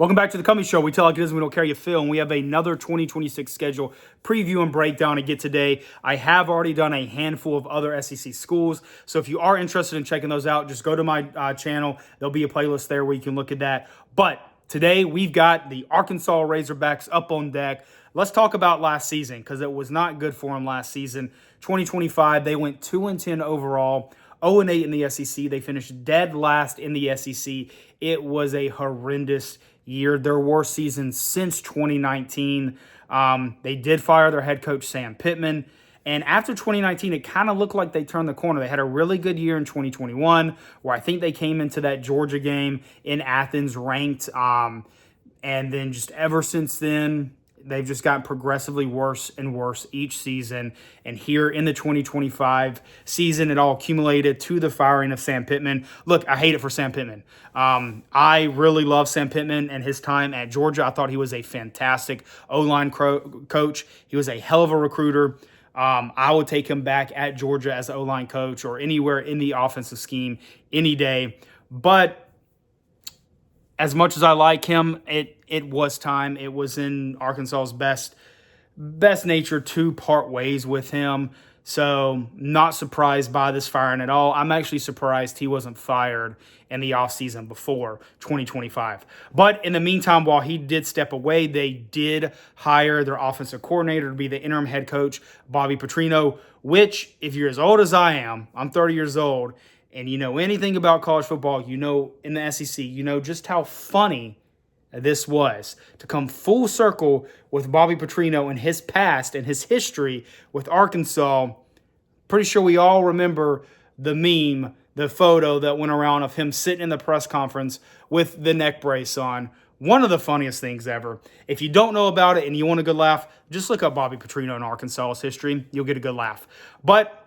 Welcome back to the Cummy Show. We tell like it is, we don't care you feel, and we have another 2026 schedule preview and breakdown to get today. I have already done a handful of other SEC schools, so if you are interested in checking those out, just go to my channel. There'll be a playlist there where you can look at that. But today we've got the Arkansas Razorbacks up on deck. Let's talk about last season because it was not good for them last season. 2025, they went 2-10 overall. 0-8 in the SEC. They finished dead last in the SEC. It was a horrendous year, their worst season since 2019. They did fire their head coach, Sam Pittman. And after 2019, it kind of looked like they turned the corner. They had a really good year in 2021, where I think they came into that Georgia game in Athens ranked. And then just ever since then, they've just gotten progressively worse and worse each season. And here in the 2025 season, it all accumulated to the firing of Sam Pittman. Look, I hate it for Sam Pittman. I really love Sam Pittman and his time at Georgia. I thought he was a fantastic O-line coach. He was a hell of a recruiter. I would take him back at Georgia as an O-line coach or anywhere in the offensive scheme any day. But as much as I like him, it was time. It was in Arkansas's best nature to part ways with him. So not surprised by this firing at all. I'm actually surprised he wasn't fired in the offseason before 2025. But in the meantime, while he did step away, they did hire their offensive coordinator to be the interim head coach, Bobby Petrino, which, if you're as old as I am, I'm 30 years old, and you know anything about college football, you know in the SEC, you know just how funny this was to come full circle with Bobby Petrino and his past and his history with Arkansas. Pretty sure we all remember the meme, the photo that went around of him sitting in the press conference with the neck brace on. One of the funniest things ever. If you don't know about it and you want a good laugh, just look up Bobby Petrino and Arkansas's history. You'll get a good laugh. But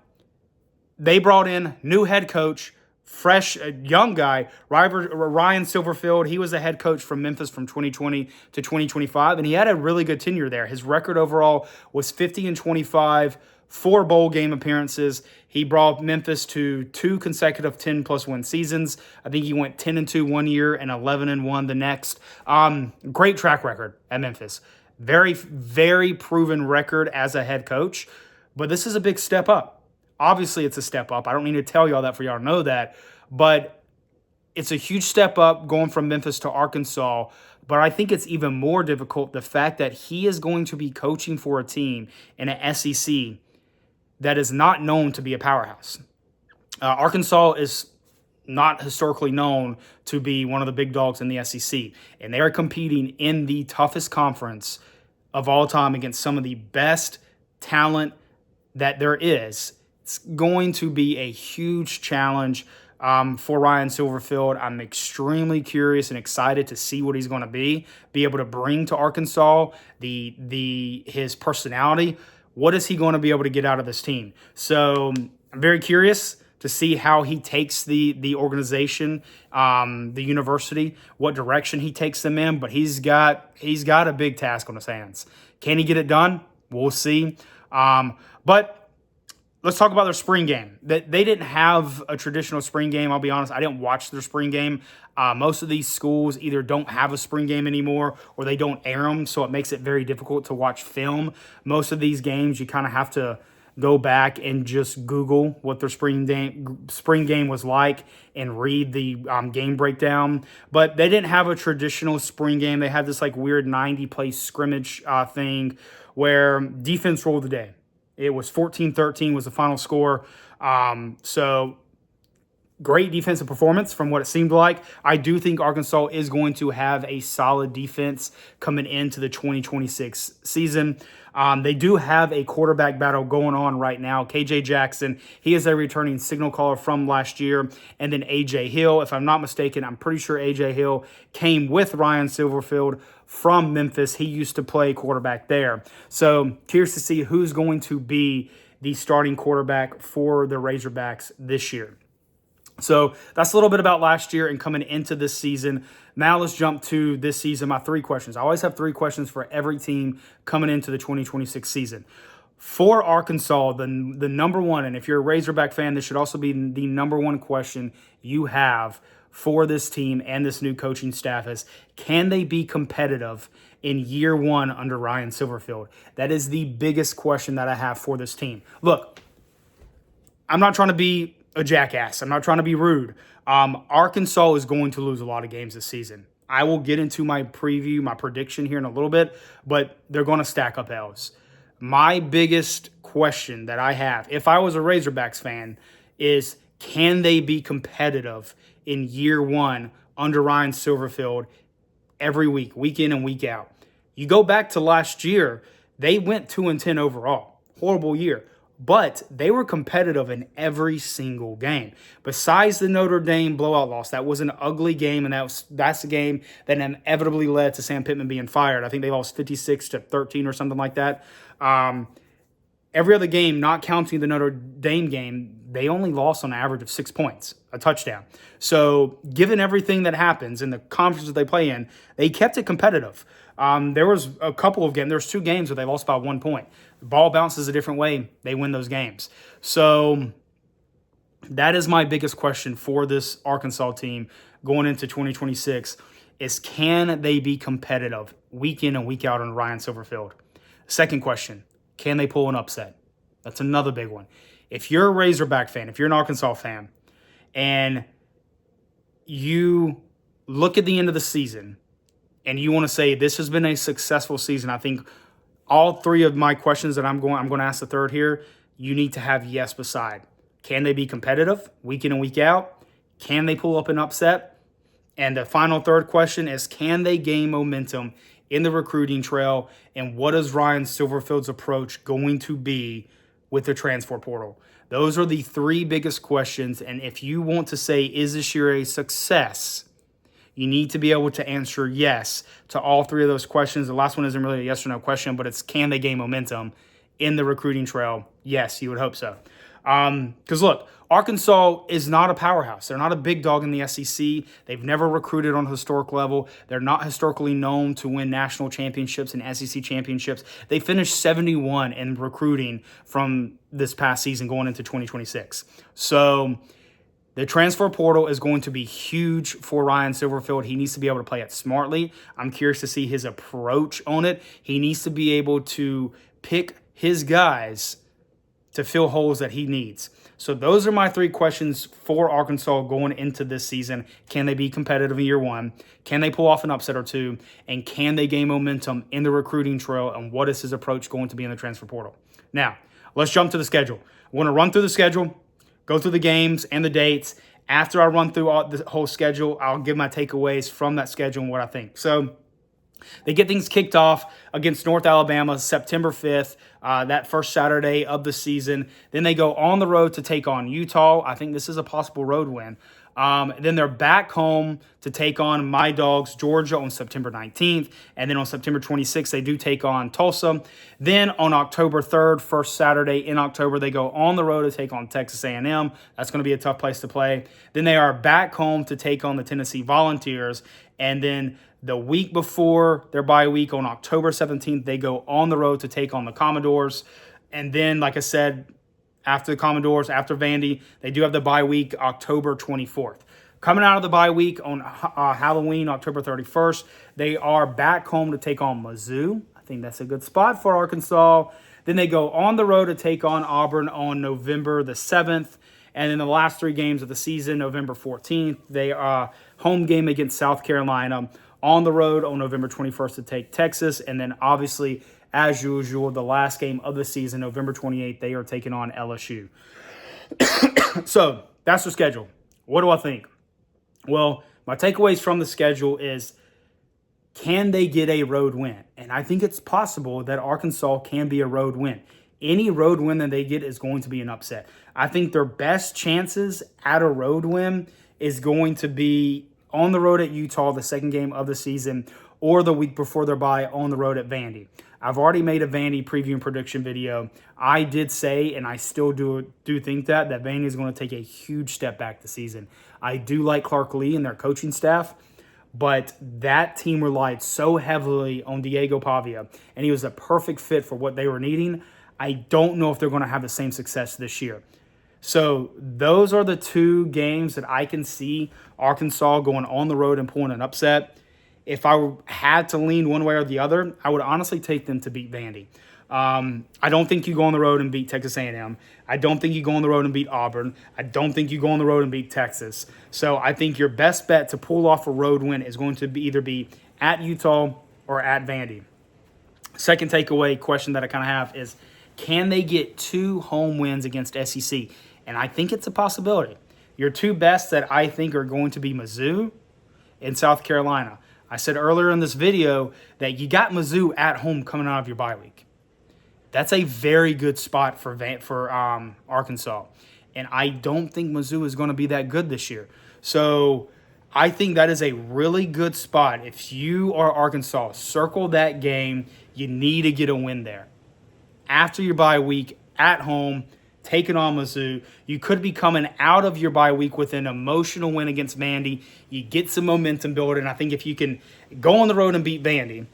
they brought in new head coach, fresh, young guy, Ryan Silverfield. He was the head coach from Memphis from 2020 to 2025, and he had a really good tenure there. His record overall was 50-25, 4 bowl game appearances. He brought Memphis to 2 consecutive 10-plus win seasons. I think he went 10-2 one year and 11-1 the next. Great track record at Memphis. Very, very proven record as a head coach, but this is a big step up. Obviously, it's a step up. I don't need to tell y'all that for y'all to know that, but it's a huge step up going from Memphis to Arkansas. But I think it's even more difficult the fact that he is going to be coaching for a team in an SEC that is not known to be a powerhouse. Arkansas is not historically known to be one of the big dogs in the SEC, and they are competing in the toughest conference of all time against some of the best talent that there is. It's going to be a huge challenge for Ryan Silverfield. I'm extremely curious and excited to see what he's going to be able to bring to Arkansas, his personality. What is he going to be able to get out of this team? So I'm very curious to see how he takes the organization, the university, what direction he takes them in. But he's got a big task on his hands. Can he get it done? We'll see. But let's talk about their spring game. They didn't have a traditional spring game. I'll be honest, I didn't watch their spring game. Most of these schools either don't have a spring game anymore or they don't air them, so it makes it very difficult to watch film. Most of these games, you kind of have to go back and just Google what their spring game was like and read the game breakdown. But they didn't have a traditional spring game. They had this like weird 90-play scrimmage thing where defense ruled the day. It was 14-13 was the final score. So great defensive performance from what it seemed like. I do think Arkansas is going to have a solid defense coming into the 2026 season. They do have a quarterback battle going on right now. KJ Jackson, he is a returning signal caller from last year. And then AJ Hill, if I'm not mistaken, I'm pretty sure AJ Hill came with Ryan Silverfield from Memphis. He used to play quarterback there. So curious to see who's going to be the starting quarterback for the Razorbacks this year. So that's a little bit about last year and coming into this season. Now let's jump to this season, my 3 questions. I always have 3 questions for every team coming into the 2026 season. For Arkansas, the number one, and if you're a Razorback fan, this should also be the number one question you have for this team and this new coaching staff is, can they be competitive in year one under Ryan Silverfield? That is the biggest question that I have for this team. Look, I'm not trying to be a jackass. I'm not trying to be rude. Arkansas is going to lose a lot of games this season. I will get into my preview, my prediction here in a little bit, but they're going to stack up L's. My biggest question that I have, if I was a Razorbacks fan, is can they be competitive in year one under Ryan Silverfield every week in and week out? You go back to last year, they went 2-10 overall. Horrible year. But they were competitive in every single game. Besides the Notre Dame blowout loss, that was an ugly game, and that's the game that inevitably led to Sam Pittman being fired. I think they lost 56-13 or something like that. Every other game, not counting the Notre Dame game, they only lost on an average of 6 points, a touchdown. So given everything that happens in the conferences they play in, they kept it competitive. There was a couple of games. There was 2 games where they lost by 1 point. The ball bounces a different way. They win those games. So that is my biggest question for this Arkansas team going into 2026 is, can they be competitive week in and week out on Ryan Silverfield? Second question, can they pull an upset? That's another big one. If you're a Razorback fan, if you're an Arkansas fan, and you look at the end of the season and you want to say this has been a successful season, I think all 3 of my questions that I'm going to ask the third here, you need to have yes beside. Can they be competitive week in and week out? Can they pull up an upset? And the final third question is, can they gain momentum in the recruiting trail? And what is Ryan Silverfield's approach going to be with the transfer portal? Those are the 3 biggest questions. And if you want to say, is this year a success, you need to be able to answer yes to all 3 of those questions. The last one isn't really a yes or no question, but it's, can they gain momentum in the recruiting trail? Yes, you would hope so. Because look, Arkansas is not a powerhouse. They're not a big dog in the SEC. They've never recruited on a historic level. They're not historically known to win national championships and SEC championships. They finished 71 in recruiting from this past season going into 2026. So the transfer portal is going to be huge for Ryan Silverfield. He needs to be able to play it smartly. I'm curious to see his approach on it. He needs to be able to pick his guys to fill holes that he needs. So those are my 3 questions for Arkansas going into this season. Can they be competitive in year one? Can they pull off an upset or 2? And can they gain momentum in the recruiting trail? And what is his approach going to be in the transfer portal? Now, let's jump to the schedule. I want to run through the schedule, go through the games and the dates. After I run through the whole schedule, I'll give my takeaways from that schedule and what I think. So they get things kicked off against North Alabama September 5th, that first Saturday of the season. Then they go on the road to take on Utah. I think this is a possible road win. Then they're back home to take on my dogs, Georgia, on September 19th. And then on September 26th, they do take on Tulsa. Then on October 3rd, first Saturday in October, they go on the road to take on Texas A&M. That's going to be a tough place to play. Then they are back home to take on the Tennessee Volunteers. And then the week before their bye week on October 17th, they go on the road to take on the Commodores. And then, like I said, after the Commodores, after Vandy, they do have the bye week October 24th. Coming out of the bye week on Halloween, October 31st, they are back home to take on Mizzou. I think that's a good spot for Arkansas. Then they go on the road to take on Auburn on November the 7th. And then the last 3 games of the season, November 14th, they are home game against South Carolina, on the road on November 21st to take Texas. And then obviously, as usual, the last game of the season, November 28th, they are taking on LSU. So that's the schedule. What do I think? Well, my takeaways from the schedule is, can they get a road win? And I think it's possible that Arkansas can be a road win. Any road win that they get is going to be an upset. I think their best chances at a road win is going to be on the road at Utah, the second game of the season, or the week before their bye on the road at Vandy. I've already made a Vandy preview and prediction video. I did say, and I still do think that Vandy is going to take a huge step back this season. I do like Clark Lee and their coaching staff, but that team relied so heavily on Diego Pavia, and he was a perfect fit for what they were needing. I don't know if they're going to have the same success this year. So those are the two games that I can see Arkansas going on the road and pulling an upset. If I had to lean one way or the other, I would honestly take them to beat Vandy. I don't think you go on the road and beat Texas A&M. I don't think you go on the road and beat Auburn. I don't think you go on the road and beat Texas. So I think your best bet to pull off a road win is going to be either be at Utah or at Vandy. Second takeaway question that I kind of have is, can they get 2 home wins against SEC? And I think it's a possibility. Your 2 best that I think are going to be Mizzou and South Carolina. I said earlier in this video that you got Mizzou at home coming out of your bye week. That's a very good spot for Arkansas. And I don't think Mizzou is going to be that good this year. So I think that is a really good spot. If you are Arkansas, circle that game. You need to get a win there. After your bye week, at home, taking on Mizzou, you could be coming out of your bye week with an emotional win against Vandy. You get some momentum building. I think if you can go on the road and beat Vandy,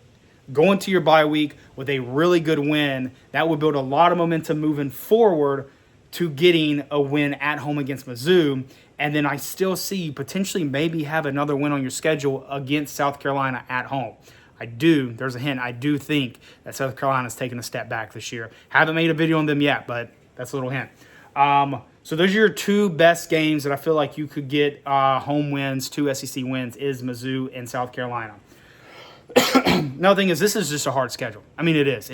go into your bye week with a really good win, that would build a lot of momentum moving forward to getting a win at home against Mizzou. And then I still see you potentially maybe have another win on your schedule against South Carolina at home. There's a hint, I do think that South Carolina's taking a step back this year. Haven't made a video on them yet, but that's a little hint. So those are your 2 best games that I feel like you could get home wins, 2 SEC wins, is Mizzou and South Carolina. Another thing is, this is just a hard schedule. I mean, it is.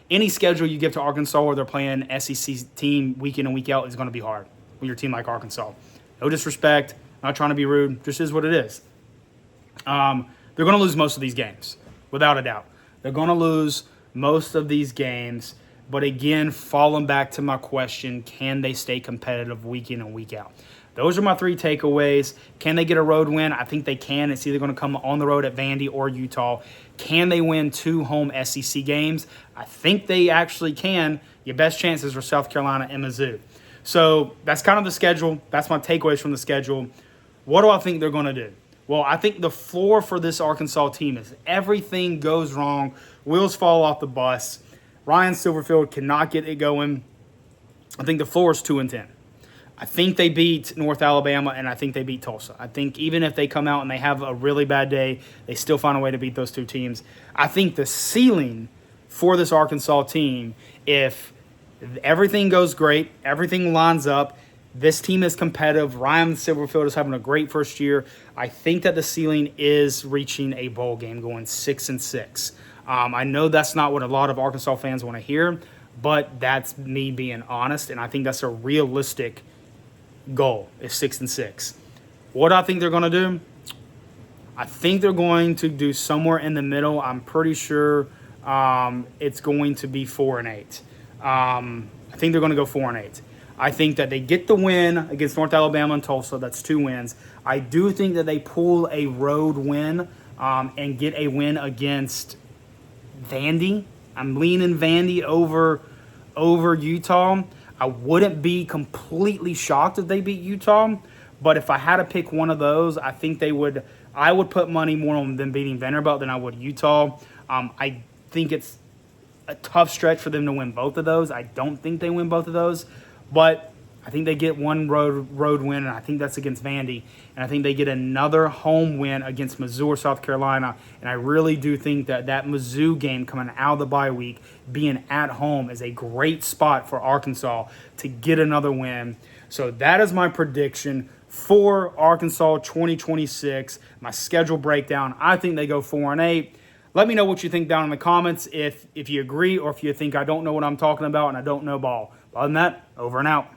Any schedule you give to Arkansas where they're playing SEC team week in and week out is going to be hard with your team like Arkansas. No disrespect, not trying to be rude, just is what it is. They're going to lose most of these games, without a doubt. They're going to lose most of these games. But again, falling back to my question, can they stay competitive week in and week out? Those are my 3 takeaways. Can they get a road win? I think they can. It's either going to come on the road at Vandy or Utah. Can they win 2 home SEC games? I think they actually can. Your best chances are South Carolina and Mizzou. So that's kind of the schedule. That's my takeaways from the schedule. What do I think they're going to do? Well, I think the floor for this Arkansas team is everything goes wrong, wheels fall off the bus, Ryan Silverfield cannot get it going. I think the floor is 2-10. I think they beat North Alabama, and I think they beat Tulsa. I think even if they come out and they have a really bad day, they still find a way to beat those 2 teams. I think the ceiling for this Arkansas team, if everything goes great, everything lines up, this team is competitive, Ryan Silverfield is having a great first year, I think that the ceiling is reaching a bowl game, going 6-6. I know that's not what a lot of Arkansas fans want to hear, but that's me being honest, and I think that's a realistic goal, is 6-6. What I think they're going to do? I think they're going to do somewhere in the middle. I'm pretty sure it's going to be 4-8. I think they're going to go 4-8. I think that they get the win against North Alabama and Tulsa. That's 2 wins. I do think that they pull a road win and get a win against Vandy. I'm leaning Vandy over Utah. I wouldn't be completely shocked if they beat Utah, but if I had to pick one of those, I think I would put money more on them beating Vanderbilt than I would Utah. I think it's a tough stretch for them to win both of those. I don't think they win both of those, but I think they get one road win, and I think that's against Vandy. And I think they get another home win against Mizzou or South Carolina. And I really do think that Mizzou game coming out of the bye week, being at home, is a great spot for Arkansas to get another win. So that is my prediction for Arkansas 2026. My schedule breakdown, I think they go 4-8. Let me know what you think down in the comments if you agree or if you think I don't know what I'm talking about and I don't know ball. Other than that, over and out.